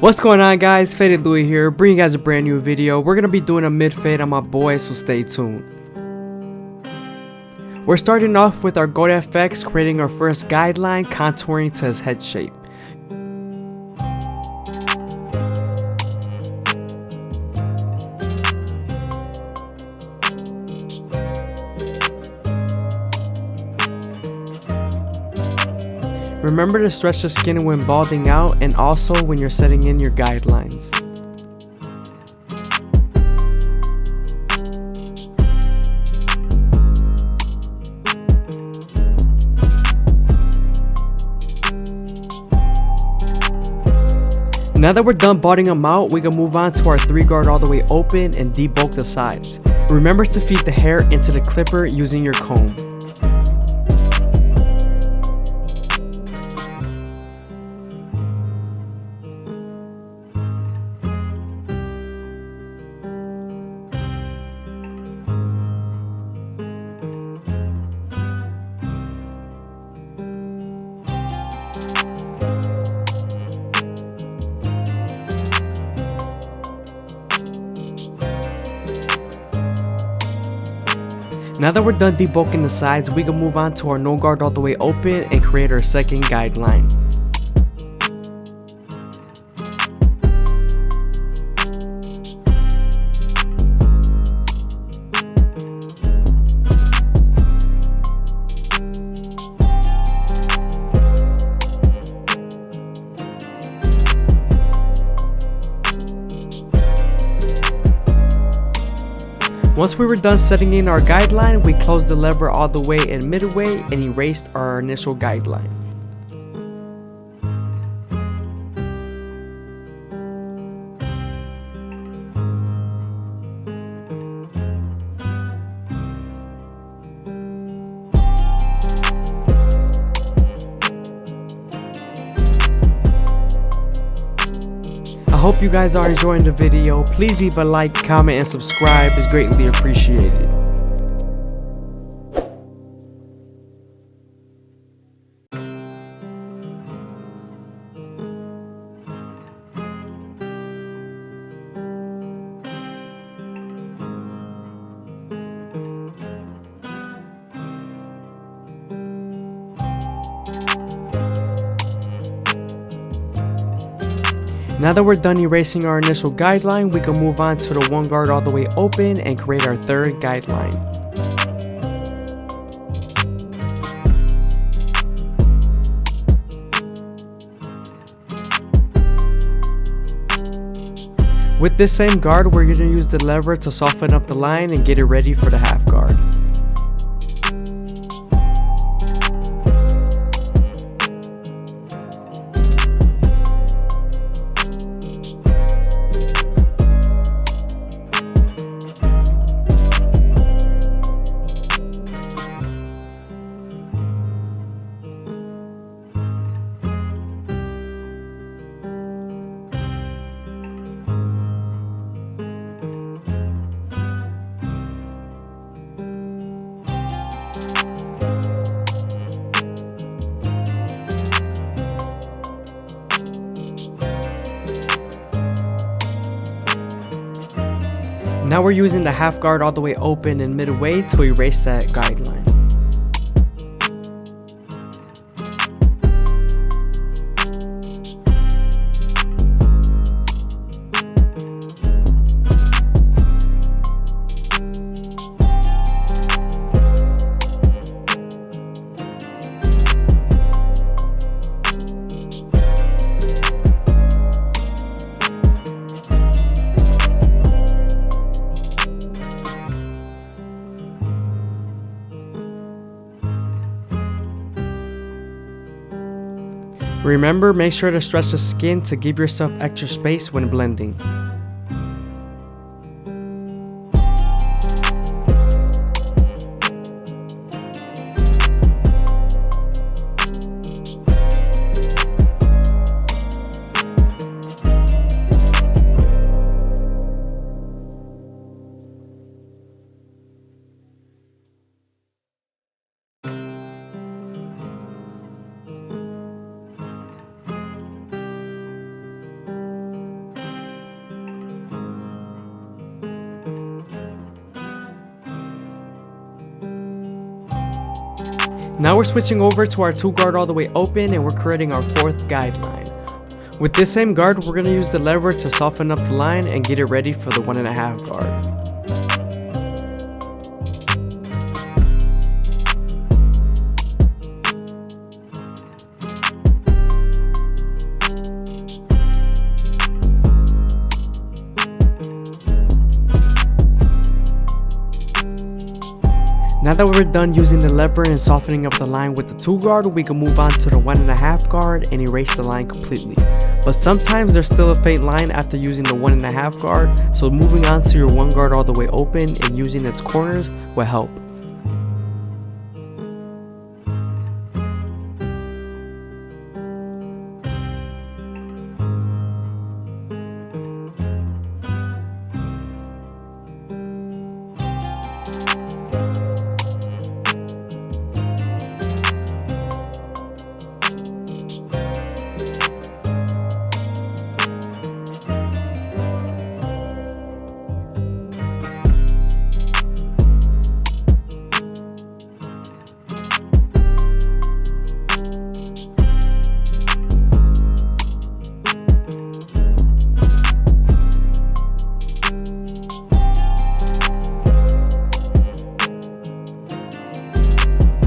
What's going on, guys? FadeitLuie here, bringing you guys a brand new video. We're going to be doing a mid-fade on my boy, so stay tuned. We're starting off with our GoFX, creating our first guideline, contouring to his head shape. Remember to stretch the skin when balding out and also when you're setting in your guidelines. Now that we're done balding them out, we can move on to our 3-guard all the way open and debulk the sides. Remember to feed the hair into the clipper using your comb. Now that we're done debulking the sides, we can move on to our no guard all the way open and create our second guideline. Once we were done setting in our guideline, we closed the lever all the way and midway and erased our initial guideline. I hope you guys are enjoying the video. Please leave a like, comment, and subscribe. It's greatly appreciated. Now that we're done erasing our initial guideline, we can move on to the 1 guard all the way open and create our third guideline. With this same guard, we're going to use the lever to soften up the line and get it ready for the half guard. Now we're using the half guard all the way open and midway to erase that guideline. Remember, make sure to stretch the skin to give yourself extra space when blending. Now we're switching over to our 2 guard all the way open and we're creating our 4th guideline. With this same guard, we're going to use the lever to soften up the line and get it ready for the 1.5 guard. Now that we're done using the lever and softening up the line with the 2 guard, we can move on to the 1.5 guard and erase the line completely. But sometimes there's still a faint line after using the 1.5 guard, so moving on to your 1 guard all the way open and using its corners will help.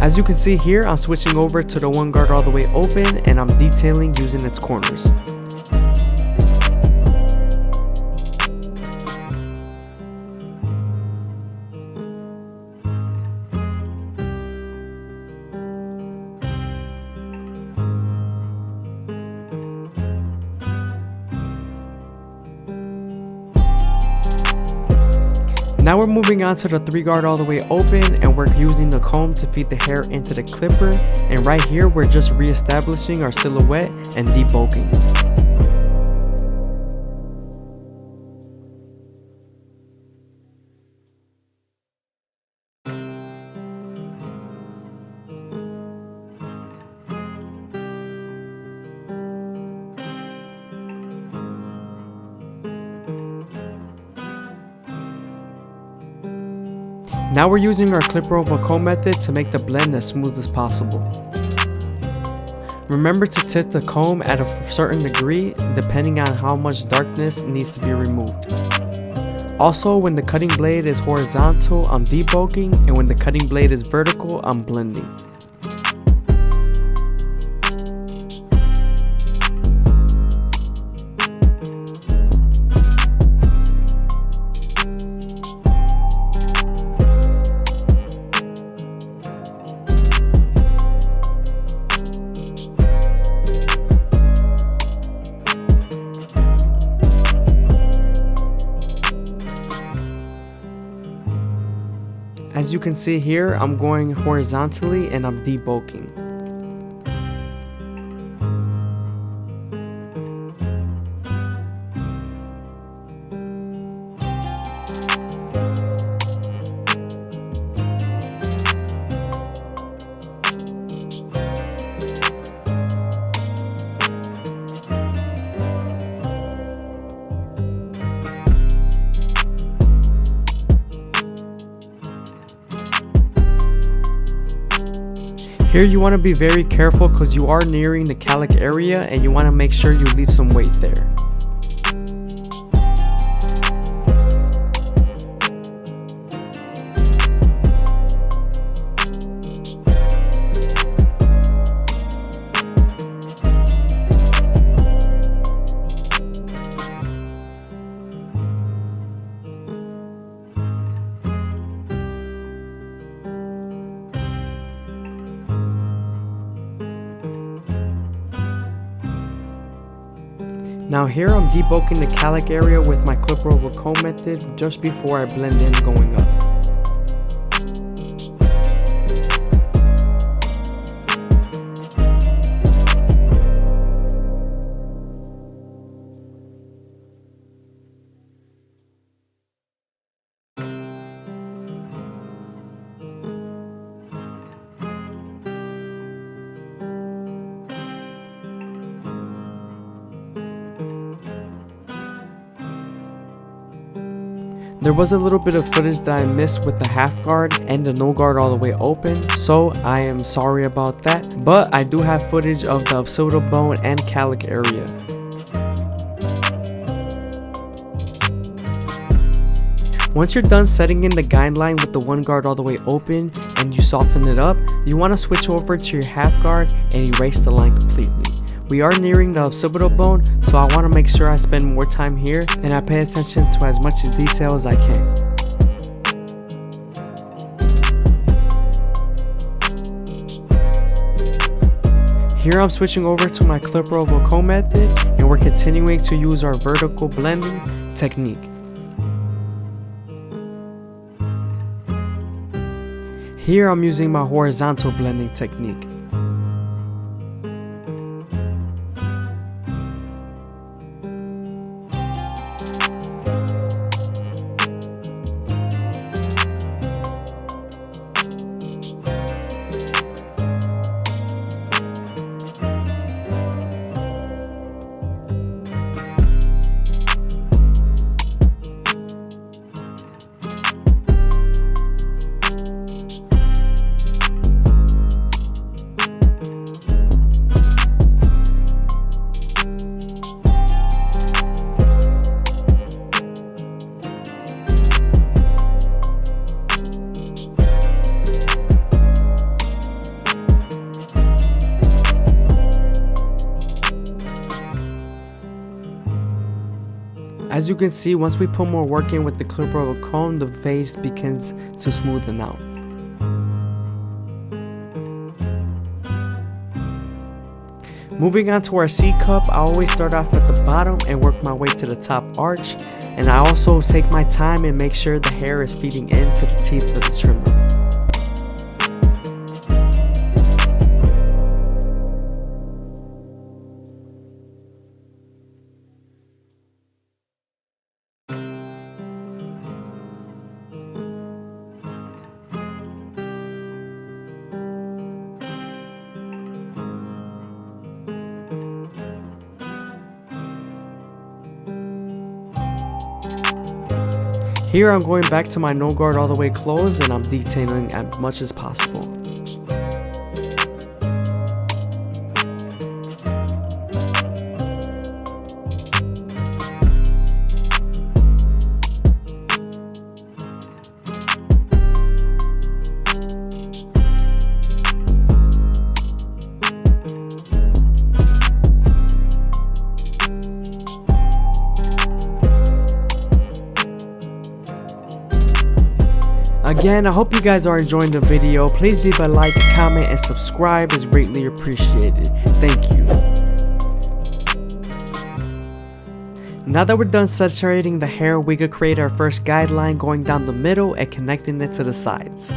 As you can see here, I'm switching over to the 1 guard all the way open and I'm detailing using its corners. Now we're moving on to the 3 guard all the way open and we're using the comb to feed the hair into the clipper, and right here we're just re-establishing our silhouette and debulking. Now we're using our clipper over comb method to make the blend as smooth as possible. Remember to tip the comb at a certain degree depending on how much darkness needs to be removed. Also, when the cutting blade is horizontal, I'm debulking, and when the cutting blade is vertical, I'm blending. As you can see here, I'm going horizontally and I'm debulking. Here you want to be very careful because you are nearing the cowlick area and you want to make sure you leave some weight there. Now here I'm debulking the cowlick area with my clipper over comb method just before I blend in going up. There was a little bit of footage that I missed with the half guard and the no guard all the way open, so I am sorry about that, but I do have footage of the occipital bone and cowlick area. Once you're done setting in the guideline with the one guard all the way open and you soften it up, you want to switch over to your half guard and erase the line completely. We are nearing the occipital bone, so I want to make sure I spend more time here and I pay attention to as much detail as I can. Here I'm switching over to my clipper over comb method and we're continuing to use our vertical blending technique. Here I'm using my horizontal blending technique. As you can see, once we put more work in with the clipper of a comb, the fade begins to smoothen out. Moving on to our C cup, I always start off at the bottom and work my way to the top arch, and I also take my time and make sure the hair is feeding into the teeth of the trimmer. Here I'm going back to my no guard all the way closed and I'm detailing as much as possible. Again, I hope you guys are enjoying the video. Please leave a like, comment, and subscribe is greatly appreciated. Thank you. Now that we're done saturating the hair, we could create our first guideline going down the middle and connecting it to the sides.